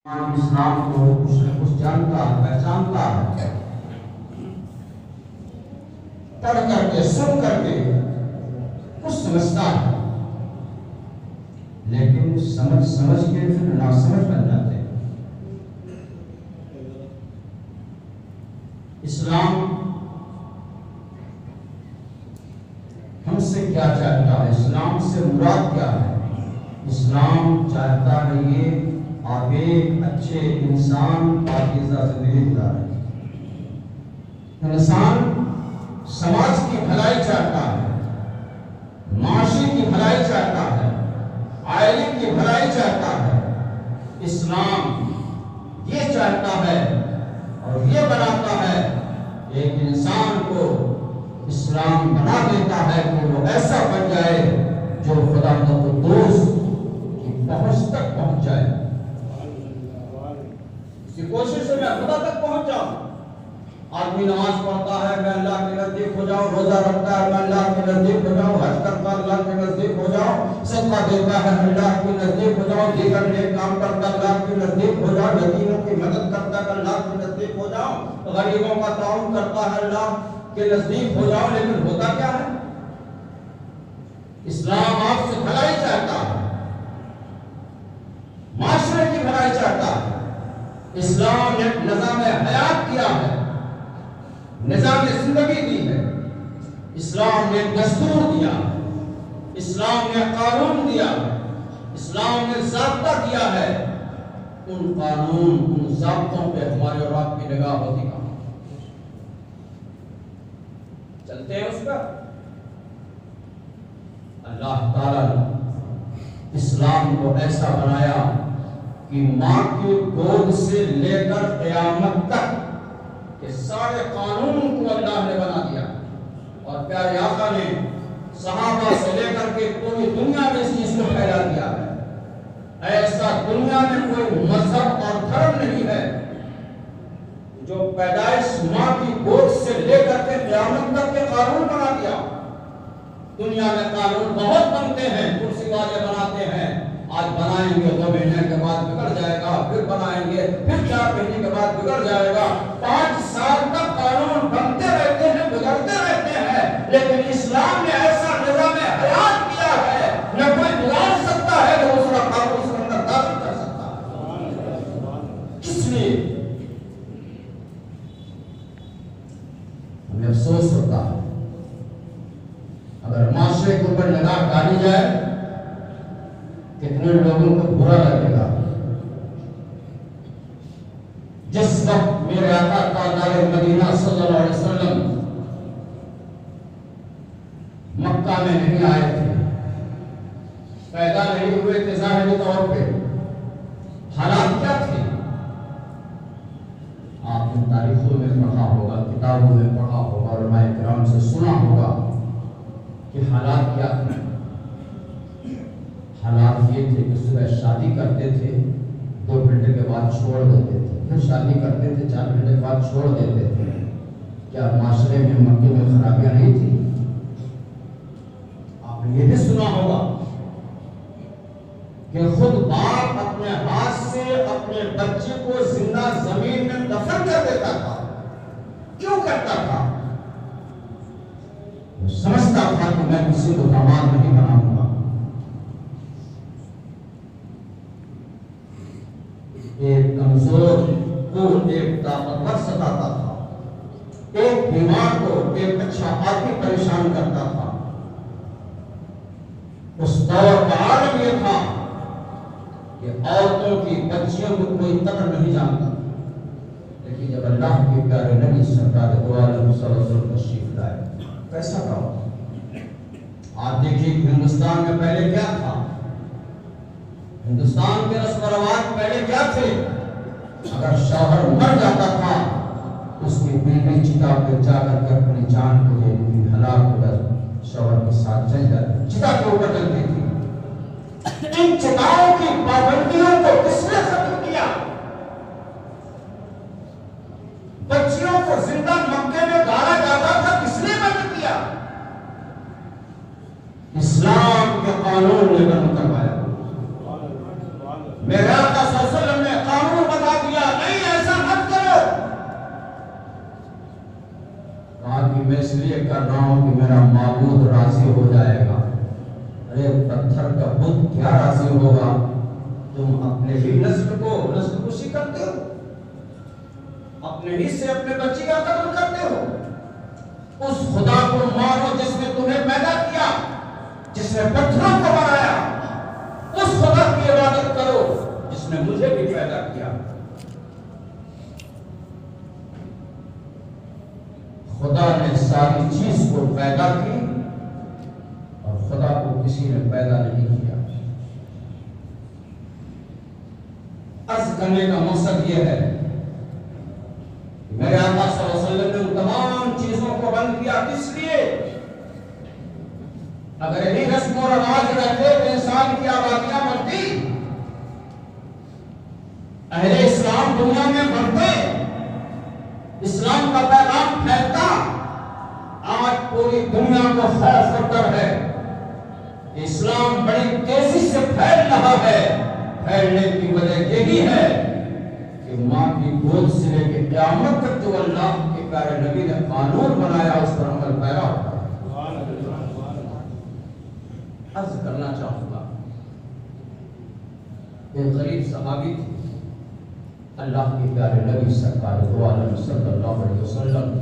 اسلام کو کچھ نہ کچھ جانتا پہچانتا ہے، پڑھ کر کے سن کر کے کچھ سمجھتا ہے، لیکن سمجھ کے پھر ناسمجھ بن جاتے ہیں۔ اسلام ہم سے کیا چاہتا ہے؟ اسلام سے مراد کیا ہے؟ اسلام چاہتا ہے یہ آپ ایک اچھے انسان پاکیزہ زندگی گزاریں۔ انسان سماج کی بھلائی چاہتا ہے، معاشرے کی بھلائی چاہتا ہے، عائلے کی بھلائی چاہتا ہے۔ اسلام یہ چاہتا ہے اور یہ بناتا ہے، ایک انسان کو اسلام بنا دیتا ہے کہ وہ ایسا بن جائے جو خدا تقدس کی پہنچ تک پہنچ جائے۔ اسی کوشش سے میں خدا تک پہنچ جاؤں۔ آدمی نماز پڑھتا ہے، میں اللہ کے نزدیک ہو جاؤں، روزہ رکھتا ہے، میں اللہ کے نزدیک ہو جاؤں، حج کرتا ہے، اللہ کے نزدیک ہو جاؤں، صدقہ دیتا ہے، اللہ کے نزدیک ہو جاؤں، دیگر نیک کام کرتا ہے، اللہ کے نزدیک ہو جاؤں، یتیموں کی مدد کرتا ہے، اللہ کے نزدیک ہو جاؤں، غریبوں کا تعاون کرتا ہے، اللہ کے نزدیک ہو جاؤ۔ لیکن ہوتا کیا ہے؟ اسلام آپ سے بھلائی چاہتا ہے، معاشرے کی بھلائی چاہتا ہے۔ اسلام نے نظام حیات کیا ہے، نظام زندگی دی ہے۔ اسلام نے دستور دیا، اسلام نے قانون دیا، اسلام نے ضابطہ دیا ہے۔ ان قانون ان ضابطوں پہ ہمارے اور آپ کی نگاہ ہوتی کہاں؟ چلتے ہیں اس پر؟ اللہ تعالیٰ نے اسلام کو ایسا بنایا کہ ماں کی گود سے لے کر قیامت تک کہ سارے قانون کو اللہ نے بنا دیا، اور پیارے آقا نے صحابہ سے لے کر کے پوری دنیا میں اس چیز کو پھیلا دیا ہے۔ ایسا دنیا میں کوئی مذہب اور دھرم نہیں ہے جو پیدائش ماں کی گود سے لے کر کے قیامت تک کے قانون بنا دیا۔ دنیا میں قانون بہت بنتے ہیں، کرسی والے بناتے ہیں، آج بنائیں گے 2 مہینے کے بعد بگڑ جائے گا، پھر بنائیں گے، پھر 4 مہینے کے بعد بگڑ جائے گا، 5 سال تک قانون بنتے رہتے ہیں، بگڑتے رہتے ہیں۔ لیکن اسلام نے ایسا نظام حیات کیا ہے، نہ کوئی بگاڑ سکتا ہے، نہ دوسرا قانون اس کے اندر داخل کر سکتا ہے۔ کس لیے ہمیں افسوس ہوتا ہے اگر معاشرے کے اوپر نگاہ ڈالی جائے، کتنے لوگوں کو برا لگے گا۔ جس وقت میرے آقا تاجدار مدینہ صلی اللہ علیہ وسلم مکہ میں نہیں آئے تھے، پیدا نہیں ہوئے تھے ظاہری طور پہ، حالات کیا تھے؟ آپ نے تاریخوں میں پڑھا ہوگا، کتابوں میں پڑھا ہوگا، علماء کرام سے سنا ہوگا کہ حالات کیا تھے۔ حالات یہ تھے کہ صبح شادی کرتے تھے، 2 گھنٹے کے بعد چھوڑ دیتے تھے، پھر شادی کرتے تھے، 4 گھنٹے کے بعد چھوڑ دیتے تھے۔ کیا معاشرے میں مکے میں خرابیاں نہیں تھی؟ آپ نے یہ بھی سنا ہوگا کہ خود باپ اپنے ہاتھ سے اپنے بچے کو زندہ زمین میں دفن کر دیتا تھا۔ کیوں کرتا تھا؟ وہ سمجھتا تھا کہ میں کسی کو داماد نہیں بناؤں گا۔ ایک کمزور کو ایک طاقتور ستاتا تھا، ایک بیمار کو ایک اچھا آدمی پریشان کرتا تھا۔ اس دور کا عالم یہ تھا کہ عورتوں کی بچیوں کو کوئی قدر نہیں جانتا، لیکن جب اللہ کے پیارے نبی سرکار دو عالم صلی اللہ علیہ وسلم تشریف لائے، کیسا تھا؟ آپ دیکھیے کہ ہندوستان میں پہلے کیا تھا، ہندوستان کے رسم و رواج پہلے کیا تھے؟ اگر شوہر مر جاتا تھا، اس کی بیوی چتا پہ جا کر کے اپنی جان کو دے دیتی، ہلاک ہو کر شوہر کے ساتھ جل جاتی، چتا کے اوپر جلتی تھی۔ ان چتاؤں کی پابندیوں کو کس نے ختم کیا؟ بچیوں کو زندہ مکے میں گاڑا جاتا تھا، کس نے بند کیا؟ اسلام کے قانون نے بند کروایا۔ میرے آقا صلی اللہ علیہ وسلم نے قانون اس لیے کر رہا ہوں کہ میرا معبود راضی ہو جائے گا۔ ارے پتھر کا بت کیا راضی ہوگا؟ تم اپنے ہی نسل کشی کرتے ہو، اپنے ہی سے اپنے بچی کا قتل کرتے ہو۔ اس خدا کو مانو جس نے تمہیں پیدا کیا، جس نے پتھروں کو بنایا۔ اس خدا کی عبادت کرو جس نے مجھے بھی پیدا کیا۔ خدا نے ساری چیز کو پیدا کی اور خدا کو کسی نے پیدا نہیں کیا۔ عرض کرنے کا مقصد یہ ہے کہ میرے آقا صلی اللہ علیہ وسلم نے ان تمام چیزوں کو بند کیا، کس لیے؟ اگر انہی رسم و رواج رہتے تو انسان کی آبادیاں بڑھتی، اہل اسلام دنیا میں بڑھتے، اسلام کا پیغام پھیلتا۔ آج پوری دنیا کو خوف و ڈر ہے، اسلام بڑی تیزی سے پھیل رہا ہے۔ پھیلنے کی وجہ یہی ہے کہ ماں کی گود سے لے کے قیامت تک جو اللہ کے پیارے نبی نے قانون بنایا اس پر عمل پیرا ہوتا ہے۔ عرض کرنا چاہوں گا، ایک غریب صحابی تھے، اللہ کے پیارے نبی سرکار دو عالم صلی اللہ علیہ وسلم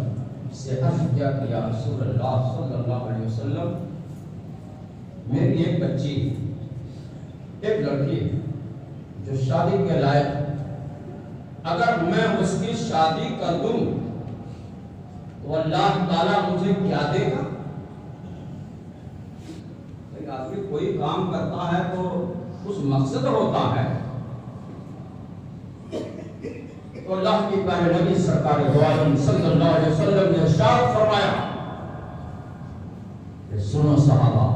سے عرض کیا کہ یا رسول اللہ صلی اللہ علیہ وسلم، میری ایک بچی، ایک لڑکی جو شادی کے لائق، اگر میں اس کی شادی کر دوں تو اللہ تعالیٰ مجھے کیا دے گا؟ آدمی کوئی کام کرتا ہے تو اس مقصد ہوتا ہے۔ تو اللہ کی پیارے نبی سرکار دو عالم صلی اللہ علیہ وسلم نے ارشاد فرمایا کہ سنو صحابہ،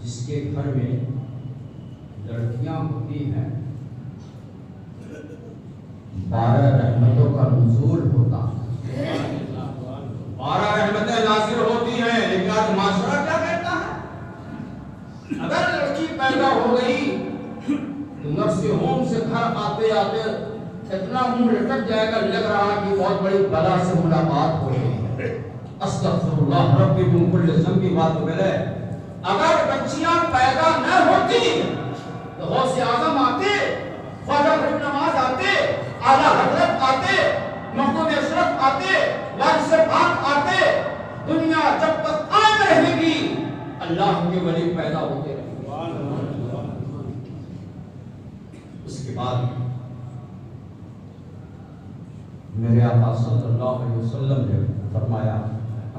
جس کے گھر میں لڑکیاں ہوتی ہیں 12 رحمتوں کا نزول ہوتا ہے، 12 رحمتیں نازل ہوتی ہیں۔ لیکن آج معاشرہ کیا کہتا ہے؟ اگر لڑکی پیدا ہو گئی تو نرسنگ ہوم سے گھر آتے آتے اتنا منہ لٹک جائے گا، لگ رہا کہ بہت بڑی بلا سے ملاقات ہو رہی ہے۔ استغفر اللہ ربی من کل ذنب واتوب الیہ۔ اگر بچیاں پیدا نہ ہوتی تو غوث اعظم آتے، خواجہ فرید نواز آتے، اعلیٰ حضرت آتے، مخدوم اشرف آتے، وارث پاک آتے، دنیا جب تک قائم رہے گی اللہ کے ولی پیدا ہوتے رہیں گے۔ اس کے بعد میرے آقا صلی اللہ علیہ وسلم نے فرمایا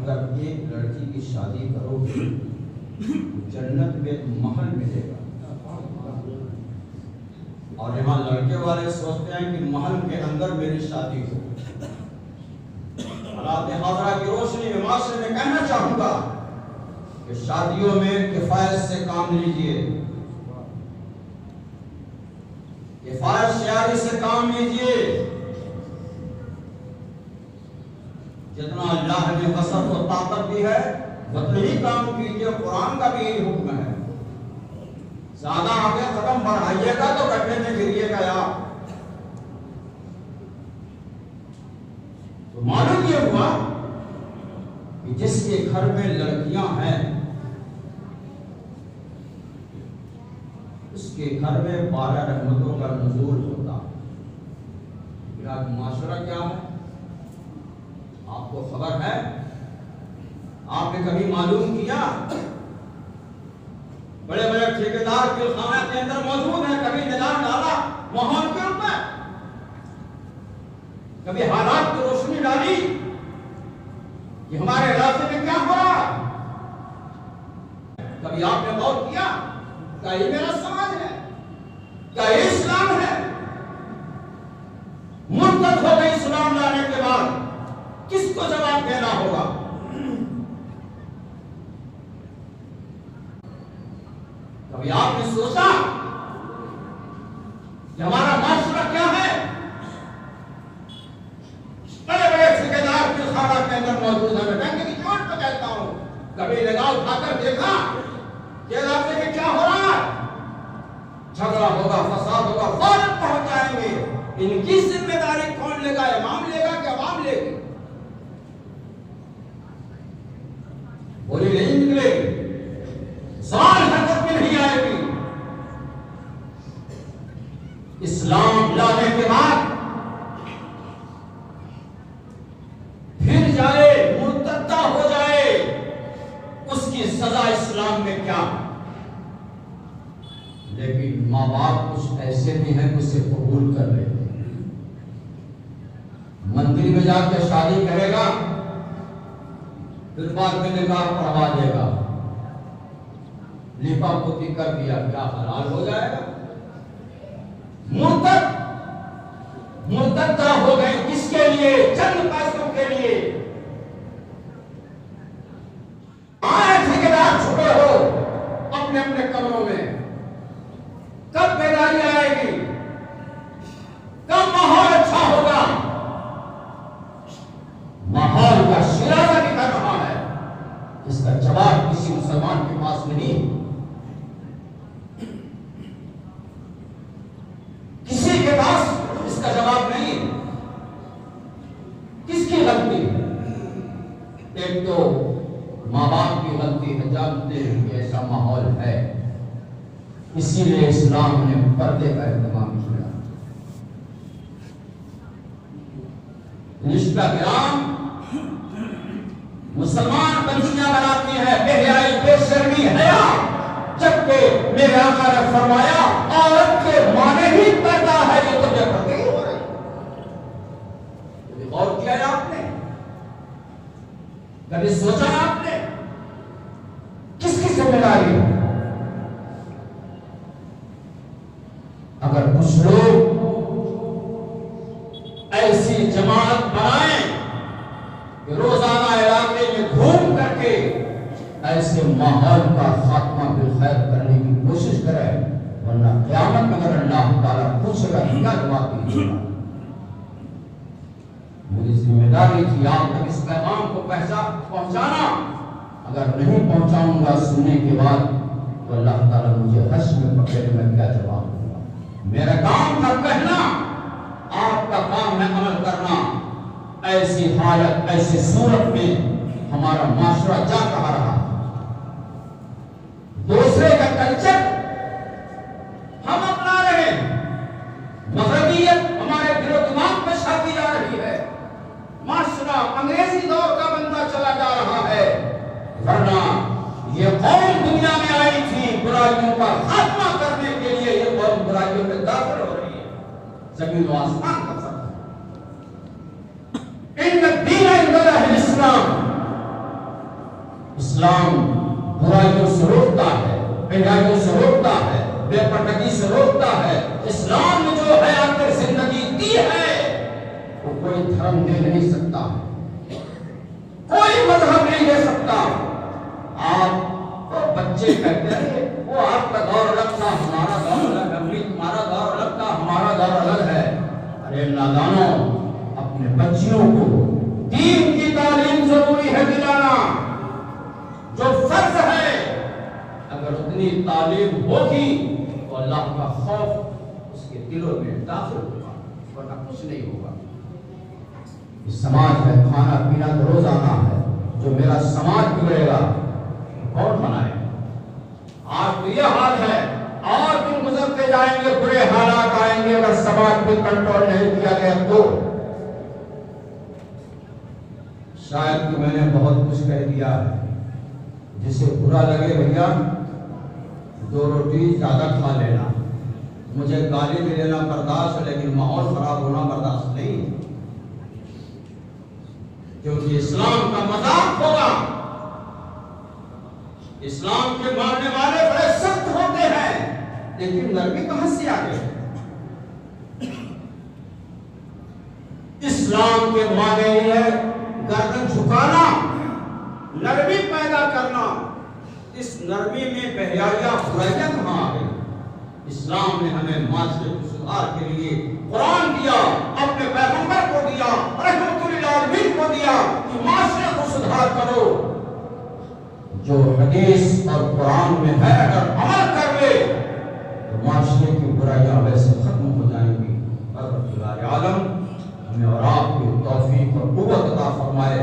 اگر ایک لڑکی کی شادی کرو گے جنت میں محل ملے گا۔ اور یہاں لڑکے والے سوچتے ہیں کہ محل کے اندر میری شادی ہو۔ حالات حاضرہ کی روشنی میں معاشرے میں کہنا چاہوں گا کہ شادیوں میں کفایت سے کام لیجئے، کفایت شیاری سے کام لیجئے۔ جتنا اللہ نے وسعت و طاقت دی ہے اتنا ہی کام کیجئے، قرآن کا بھی یہی حکم ہے۔ زیادہ آگے قدم بڑھائیے گا تو گڈھے میں گریے گا یا تو معلوم یہ ہوا کہ جس کے گھر میں لڑکیاں ہیں اس کے گھر میں 12 رحمتوں کا نزول ہوتا۔ آج معاشرہ کیا ہے آپ کو خبر ہے؟ آپ نے کبھی معلوم کیا؟ بڑے بڑے ٹھیکیدار خانہ کے اندر موجود ہیں، کبھی نظام ڈالا ماحول کے اوپر، کبھی حالات کی روشنی ڈالی کہ ہمارے علاقے میں کیا ہو رہا؟ کبھی آپ نے غور کیا کیا یہ میرا سماج ہے؟ کیا یہ اسلام ہے؟ مرتد ہو گئی اسلام لانے کے بعد کس کو جواب دینا ہوگا؟ کبھی آپ نے سوچا کہ ہمارا معاشرہ کیا ہے؟ بڑے بڑے ٹھیکیدار کے خانہ کے اندر موجود ہیں، میں ڈنگے کی چوٹ پہ کہتا ہوں، کبھی نگاہ اٹھا کر دیکھا کہ علاقے میں کیا ہو رہا ہے؟ جھگڑا ہوگا، فساد ہوگا، فوراً پہنچ جائیں گے۔ ان کی ذمہ داری کون لے گا؟ امام لے گا کہ عوام لے گی؟ اسلام لانے کے بعد پھر جائے مرتدہ ہو جائے، اس کی سزا اسلام میں کیا؟ لیکن ماں باپ کچھ ایسے بھی ہیں کہ اسے قبول کر لیتے ہیں۔ مندر میں جا کے شادی کرے گا، پھر بعد میں نکاح پڑھوا دے گا، لپا پوتی کر دیا، کیا حلال ہو جائے گا؟ مرتدہ ہو گئے، کس کے لیے؟ چند پیسوں کے لیے۔ آئے ٹھیکیدار چھپے ہو اپنے اپنے کمروں میں، کب بیداری آئے گی؟ کب ماحول اچھا ہوگا؟ ماحول کا شرازہ بھی کر رہا ہے، اس کا جواب کسی مسلمان کے پاس نہیں، کسی کے پاس اس کا جواب نہیں۔ کس کی غلطی ہے؟ ایک تو ماں باپ کی غلطی ہے، جانتے ہیں کہ ایسا ماحول ہے، اسی لیے اسلام نے پردے کا اہتمام کیا۔ رشتہ گرام مسلمان بچیاں بناتی ہیں بے حیائی، بے شرمی، حیا، جبکہ میرے آقا نے فرمایا عورت کے معنی ہی پردہ ہے، یہ تو بے پردگی ہو رہی ہے۔ غور کیا ہے آپ نے؟ کبھی سوچا ہے آپ نے کس کی ذمہ داری ہے؟ اگر کچھ لوگ ایسی جماعت بنائیں کہ روزانہ علاقے میں گھوم کر کے ایسے ماحول کا خاتمہ بالخیر کرنے کی کوشش کریں، ورنہ قیامت میں اگر اللہ تعالیٰ پوچھے گا کیا جواب دیجیے گا؟ میری ذمہ داری تھی آپ تک اس پیغام کو پہنچانا، اگر نہیں پہنچاؤں گا سننے کے بعد تو اللہ تعالیٰ مجھے حشر میں پکڑے میں کیا جواب دوں گا؟ میرا کام تھا کہنا، آپ کا کام ہے عمل کرنا۔ ایسی حالت، ایسی صورت میں ہمارا معاشرہ جا کہا رہا، دوسرے کا کلچر ہم اپنا رہے ہیں، مغربیت ہمارے دل و دماغ میں چھاتی جا رہی ہے، معاشرہ انگریزی دور کا بنتا چلا جا رہا ہے، ورنہ یہ قوم دنیا میں آئی تھی برائیوں کا خاتمہ کرنے کے لیے، یہ قوم برائیوں میں داخل ہو رہی ہے۔ زمین و آسمان کا فرق ہے۔ ان الدین عند اللہ الاسلام، اسلام برائیوں سے روکتا ہے، بھلائیوں سے روکتا ہے، بے پردگی سے روکتا ہے۔ اسلام نے جو حیات زندگی دی ہے وہ کوئی دھرم دے نہیں سکتا، کوئی مذہب نہیں دے سکتا۔ آپ بچے کہتے ہیں وہ آپ کا دور الگ تھا، ہمارا دور الگ ہے، تمہارا دور الگ تھا، ہمارا دور الگ ہے۔ ارے نادانوں، اپنے بچیوں کو دین کی تعلیم ضروری ہے دلانا، جو فرض ہے۔ اگر اتنی تعلیم ہوگی تو اللہ کا خوف اس کے دلوں میں داخل ہوگا، ورنہ کچھ نہیں ہوگا۔ اس سماج میں کھانا پینا تو روزانہ ہے، جو میرا سماج بگڑے گا کون بنائے؟ آج تو یہ حال ہے، اور دن گزرتے جائیں گے برے حالات آئیں گے اگر سماج پہ کنٹرول نہیں کیا گیا تو۔ شاید کہ میں نے بہت کچھ کہہ دیا ہے، جسے برا لگے بھیا 2 روٹی زیادہ کھا لینا، مجھے گالی بھی لینا برداشت ہے، لیکن ماحول خراب ہونا برداشت نہیں، کیونکہ اسلام کا مذاق ہوگا۔ اسلام کے ماننے والے بڑے سخت ہوتے ہیں، لیکن نرمی کہاں سے آ گئے؟ اسلام کے معنی یہ ہے گردن جھکانا، نرمی پیدا کرنا۔ اس نرمی میں بے حیائی برائیاں کہاں آ گئی؟ اسلام نے ہمیں معاشرے کے سدھار کے لیے قرآن دیا، اپنے پیغمبر کو دیا، رحمت للعالمین کو دیا کہ معاشرے کو سدھار کرو۔ جو حدیث اور قرآن میں ہے اگر عمل کر لے تو معاشرے کی برائیاں ویسے ختم ہو جائیں گی۔ اللہ عالم ہمیں اور آپ کی توفیق اور قوت عطا فرمائے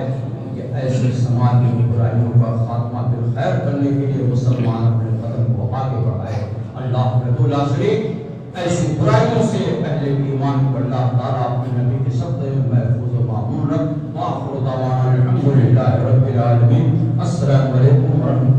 کہ ایسے سماجی برائیوں کا خاتمہ بالخیر کرنے کے لیے مسلمان اپنے قدم کو آگے بڑھائے۔ اللہ لا شریک ایسی برائیوں سے اہل ایمان کو اللہ تعالیٰ اپنے نبی کے صدقے میں محفوظ و معمول رکھ. وآخر دعوانا الحمدللہ رب العالمین. السلام علیکم ورحمۃ اللہ.